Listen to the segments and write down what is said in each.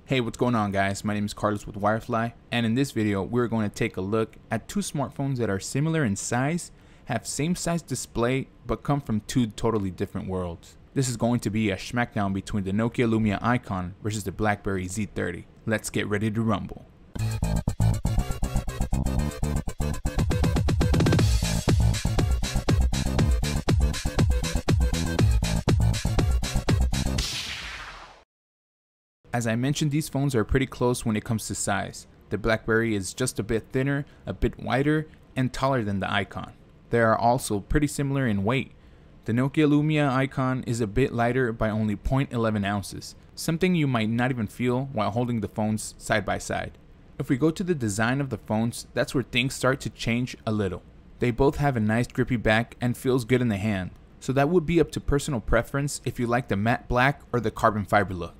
Hey, what's going on guys? My name is Carlos with Wirefly, and in this video we're going to take a look at two smartphones that are similar in size, have same size display, but come from two totally different worlds. This is going to be a schmackdown between the Nokia Lumia Icon versus the BlackBerry Z30. Let's get ready to rumble. As I mentioned, these phones are pretty close when it comes to size. The BlackBerry is just a bit thinner, a bit wider, and taller than the Icon. They are also pretty similar in weight. The Nokia Lumia Icon is a bit lighter by only 0.11 ounces, something you might not even feel while holding the phones side by side. If we go to the design of the phones, that's where things start to change a little. They both have a nice grippy back and feels good in the hand, so that would be up to personal preference if you like the matte black or the carbon fiber look.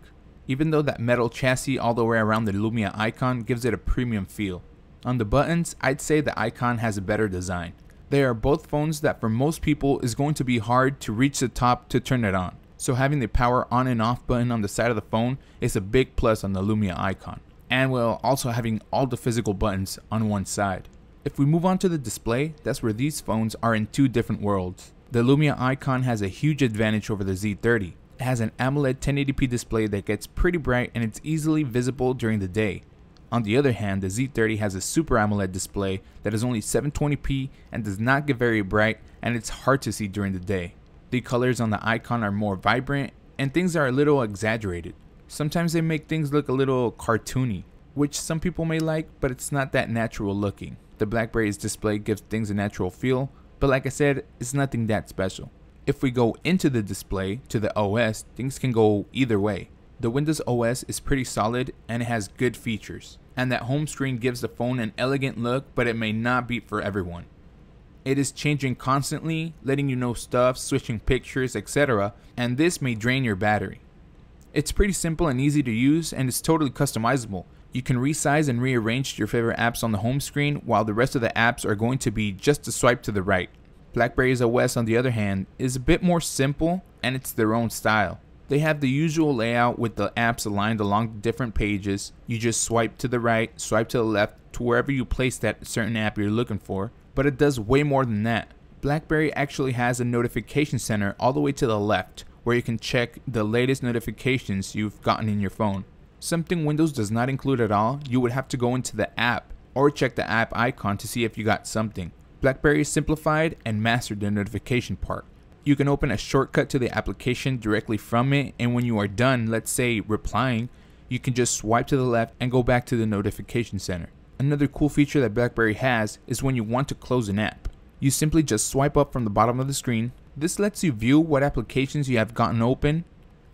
Even though that metal chassis all the way around the Lumia Icon gives it a premium feel. On the buttons, I'd say the Icon has a better design. They are both phones that for most people is going to be hard to reach the top to turn it on. So having the power on and off button on the side of the phone is a big plus on the Lumia Icon. And while also having all the physical buttons on one side. If we move on to the display, that's where these phones are in two different worlds. The Lumia Icon has a huge advantage over the Z30. It has an AMOLED 1080p display that gets pretty bright and it's easily visible during the day. On the other hand, the Z30 has a Super AMOLED display that is only 720p and does not get very bright, and it's hard to see during the day. The colors on the Icon are more vibrant and things are a little exaggerated. Sometimes they make things look a little cartoony, which some people may like, but it's not that natural looking. The BlackBerry's display gives things a natural feel, but like I said, it's nothing that special. If we go into the display, to the OS, things can go either way. The Windows OS is pretty solid and it has good features. And that home screen gives the phone an elegant look, but it may not be for everyone. It is changing constantly, letting you know stuff, switching pictures, etc. And this may drain your battery. It's pretty simple and easy to use, and it's totally customizable. You can resize and rearrange your favorite apps on the home screen, while the rest of the apps are going to be just a swipe to the right. BlackBerry's OS, on the other hand, is a bit more simple and it's their own style. They have the usual layout with the apps aligned along the different pages. You just swipe to the right, swipe to the left to wherever you place that certain app you're looking for, but it does way more than that. BlackBerry actually has a notification center all the way to the left where you can check the latest notifications you've gotten in your phone. Something Windows does not include at all. You would have to go into the app or check the app icon to see if you got something. BlackBerry simplified and mastered the notification part. You can open a shortcut to the application directly from it, and when you are done, let's say replying, you can just swipe to the left and go back to the notification center. Another cool feature that BlackBerry has is when you want to close an app. You simply just swipe up from the bottom of the screen. This lets you view what applications you have gotten open,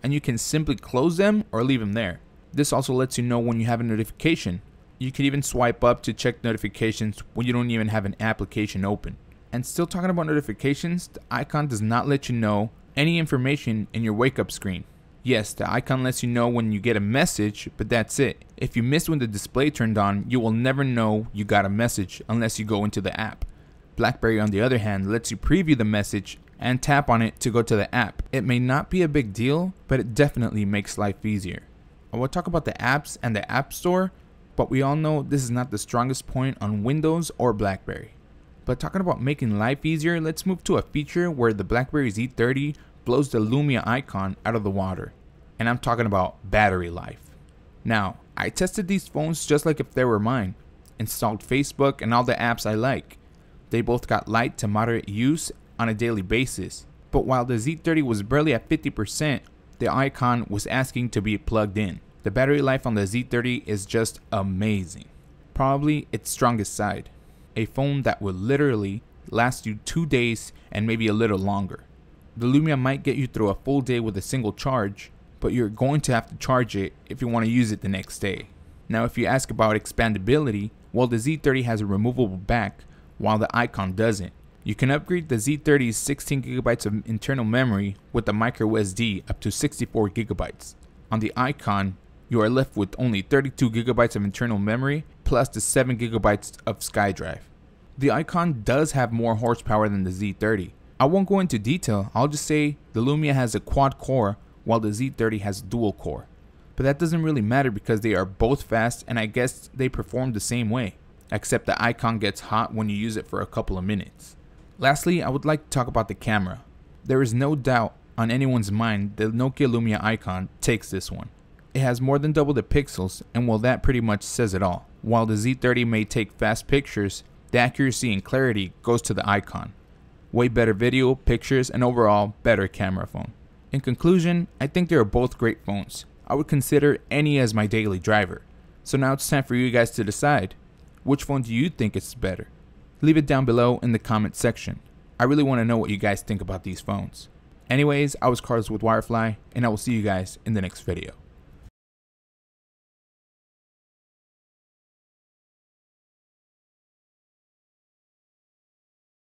and you can simply close them or leave them there. This also lets you know when you have a notification. You can even swipe up to check notifications when you don't even have an application open. And still talking about notifications, the Icon does not let you know any information in your wake up screen. Yes, the Icon lets you know when you get a message, but that's it. If you missed when the display turned on, you will never know you got a message unless you go into the app. BlackBerry, on the other hand, lets you preview the message and tap on it to go to the app. It may not be a big deal, but it definitely makes life easier. I will talk about the apps and the App Store, but we all know this is not the strongest point on Windows or BlackBerry. But talking about making life easier, let's move to a feature where the BlackBerry Z30 blows the Lumia Icon out of the water. And I'm talking about battery life. Now, I tested these phones just like if they were mine. Installed Facebook and all the apps I like. They both got light to moderate use on a daily basis. But while the Z30 was barely at 50%, the Icon was asking to be plugged in. The battery life on the Z30 is just amazing. Probably its strongest side. A phone that will literally last you 2 days and maybe a little longer. The Lumia might get you through a full day with a single charge, but you're going to have to charge it if you want to use it the next day. Now if you ask about expandability, well, the Z30 has a removable back while the Icon doesn't. You can upgrade the Z30's 16GB of internal memory with the microSD up to 64GB. On the Icon, you are left with only 32GB of internal memory plus the 7GB of SkyDrive. The Icon does have more horsepower than the Z30. I won't go into detail, I'll just say the Lumia has a quad core while the Z30 has dual core. But that doesn't really matter because they are both fast and I guess they perform the same way, except the Icon gets hot when you use it for a couple of minutes. Lastly, I would like to talk about the camera. There is no doubt on anyone's mind the Nokia Lumia Icon takes this one. It has more than double the pixels, and well, that pretty much says it all. While the Z30 may take fast pictures, the accuracy and clarity goes to the Icon. Way better video, pictures, and overall better camera phone. In conclusion, I think they are both great phones. I would consider any as my daily driver. So now it's time for you guys to decide. Which phone do you think is better? Leave it down below in the comment section. I really want to know what you guys think about these phones. Anyways, I was Carlos with Wirefly, and I will see you guys in the next video.